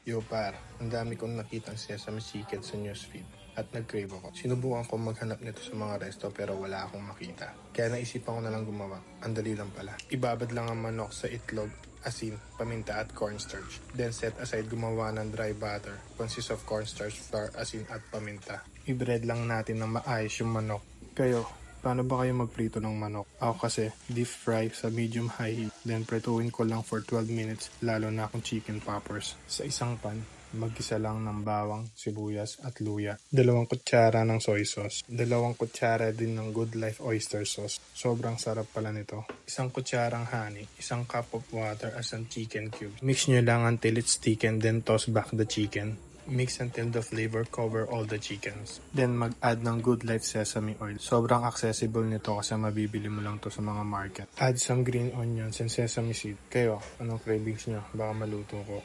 Yo par, ang dami kong nakitang sesame chicken sa newsfeed at nag-crave ako. Sinubukan ko maghanap nito sa mga resto pero wala akong makita. Kaya naisipan ko na lang gumawa. Ang dali lang pala. Ibabad lang ang manok sa itlog, asin, paminta at cornstarch. Then set aside gumawa ng dry batter. Consists of cornstarch, flour, asin at paminta. I-bread lang natin ng maayos yung manok. Kayo, paano ba kayo magprito ng manok? Ako kasi, deep fry sa medium high heat. Then prituin ko lang for 12 minutes, lalo na kung chicken poppers. Sa isang pan, mag-isa lang ng bawang, sibuyas at luya. 2 kutsara ng soy sauce. 2 kutsara din ng Good Life oyster sauce. Sobrang sarap pala nito. 1 kutsarang honey. 1 cup of water as in chicken cubes. Mix nyo lang until it's thickened, then toss back the chicken. Mix until the flavor cover all the chickens. Then mag-add ng Good Life sesame oil. Sobrang accessible nito kasi mabibili mo lang to sa mga market. Add some green onions and sesame seed. Kayo, anong cravings nyo? Baka maluto ko.